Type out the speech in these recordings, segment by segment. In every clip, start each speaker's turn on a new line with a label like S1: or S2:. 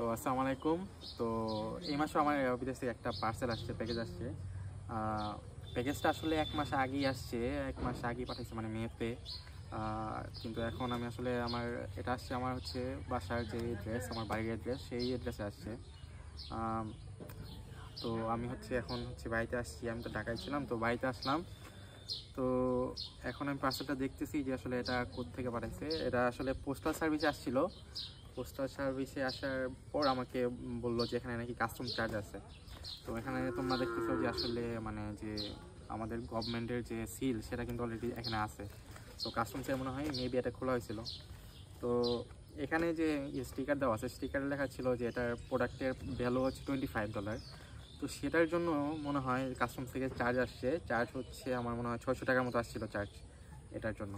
S1: তো আসসালামু আলাইকুম। তো এই মাসে আমার বিদেশ থেকে একটা পার্সেল আসছে, প্যাকেজ আসছে। প্যাকেজটা আসলে 1 মাস আগেই আসছে, 1 মাস আগেই পাঠাইছে, মানে মেতে। কিন্তু এখন আমি আসলে এটা আসছে আমার হচ্ছে বাসার যে অ্যাড্রেস, আমার বাড়ির অ্যাড্রেস, সেই অ্যাড্রেসে আসছে। তো আমি এখন বাড়িতে আসছি। আমি তো ঢাকায় ছিলাম, তো বাড়িতে আসলাম। তো এখন আমি পার্সেলটা দেখতেছি যে আসলে এটা কোত্থেকে পাঠাইছে। এটা আসলে পোস্টাল সার্ভিসে আসছিল। পোস্টাল সার্ভিসে আসার পর আমাকে বললো যে এখানে নাকি কাস্টম চার্জ আছে। তো এখানে তোমরা দেখতেছো যে আসলে যে আমাদের গভর্নমেন্টের যে সিল, সেটা কিন্তু অলরেডি এখানে আছে। তো কাস্টমসে মনে হয় মেবি এটা খোলা হয়েছিল। তো এখানে যে স্টিকার দেওয়া আছে, স্টিকারে লেখা ছিল যে এটার প্রোডাক্টের ভ্যালু হচ্ছে $25। তো সেটার জন্য মনে হয় কাস্টমস থেকে চার্জ আসছে। চার্জ হচ্ছে আমার মনে হয় 600 টাকার মতো আসছিল চার্জ এটার জন্য।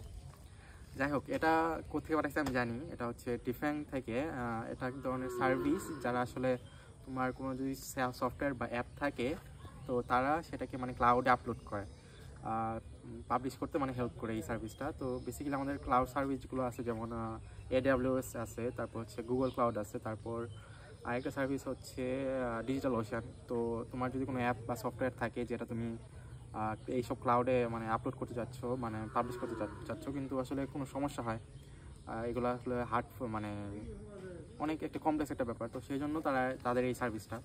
S1: যাই হোক, এটা কোথেকে পাঠাইছে আমি জানি। এটা হচ্ছে ডিফেং থেকে। এটা এক ধরনের সার্ভিস, যারা আসলে তোমার কোনো যদি সফটওয়্যার বা অ্যাপ থাকে, তো তারা সেটাকে ক্লাউডে আপলোড করে, পাবলিশ করতে হেল্প করে এই সার্ভিসটা। তো বেসিক্যালি আমাদের ক্লাউড সার্ভিসগুলো আছে, যেমন AWS আছে, তারপর হচ্ছে গুগল ক্লাউড আছে, তারপর আরেকটা সার্ভিস হচ্ছে ডিজিটাল ওশান। তো তোমার যদি কোনো অ্যাপ বা সফটওয়্যার থাকে যেটা তুমি এইসব ক্লাউডে আপলোড করতে চাচ্ছ, পাবলিশ করতে চাচ্ছ, কিন্তু আসলে কোনো সমস্যা হয়, এগুলো আসলে অনেক একটা কমপ্লেক্স একটা ব্যাপার। তো সেই জন্য তাদের এই সার্ভিসটা।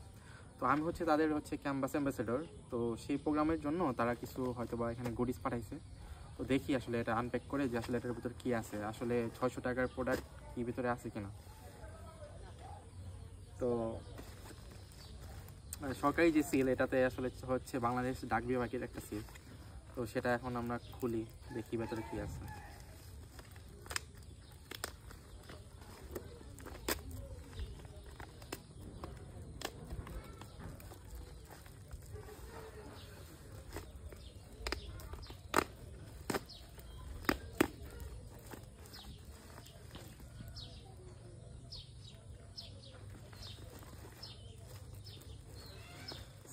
S1: তো আমি তাদের ক্যাম্পাস অ্যাম্বাসেডর। তো সেই প্রোগ্রামের জন্য তারা কিছু হয়তো বা এখানে গুডিস পাঠাইছে। তো দেখি আসলে এটা আনপ্যাক করে যে আসলে এটার ভিতরে কী আছে, আসলে 600 টাকার প্রোডাক্ট কি ভিতরে আছে কিনা। তো সরকারি যে সিল, এটাতে আসলে হচ্ছে বাংলাদেশ ডাক বিভাগের একটা সিল। তো সেটা এখন আমরা খুলি, দেখি ভেতরে কী আছে।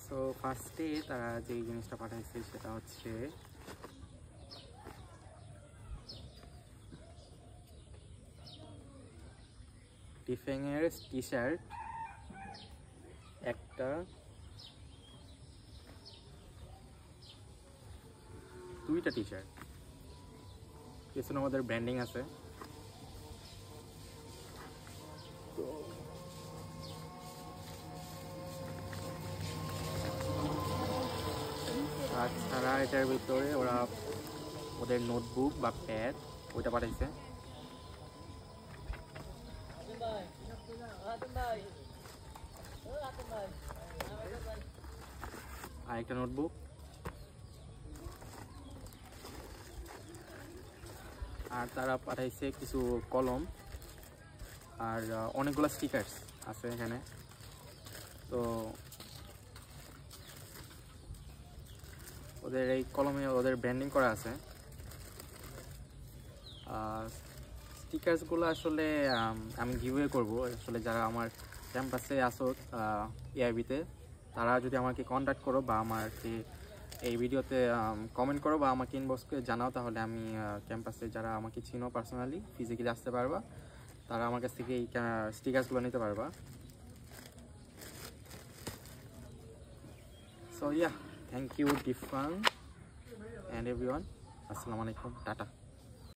S1: তো ফার্স্টে তারা যে জিনিসটা পাঠাইছে সেটা হচ্ছে ডিফেংয়ের টি শার্ট একটা, 2টা টি শার্ট, পেছনে আমাদের ব্র্যান্ডিং আছে। তাছাড়া এটার ভিতরে ওরা ওদের নোটবুক বা প্যাড ওইটা পাঠাইছে, আর একটা নোটবুক, আর তারা পাঠাইছে কিছু কলম, আর অনেকগুলো স্টিকার্স আছে এখানে। তো ওদের এই কলমে ওদের ব্র্যান্ডিং করা আছে। স্টিকার্সগুলো আসলে আমি গিভওয়ে করবো। আসলে যারা আমার ক্যাম্পাসে আসো এআইবিতে, তারা যদি আমাকে কন্ট্যাক্ট করো বা আমাকে এই ভিডিওতে কমেন্ট করো বা আমাকে ইনবক্সে জানাও, তাহলে আমি ক্যাম্পাসে যারা আমাকে চিনো পার্সোনালি, ফিজিক্যালি আসতে পারবা, তারা আমার কাছ থেকে এই স্টিকার্সগুলো নিতে পারবা। সো ইয়া, থ্যাংক ইউ ডিফাং অ্যান্ড এভরিওয়ান। আসসালামু আলাইকুম, টাটা।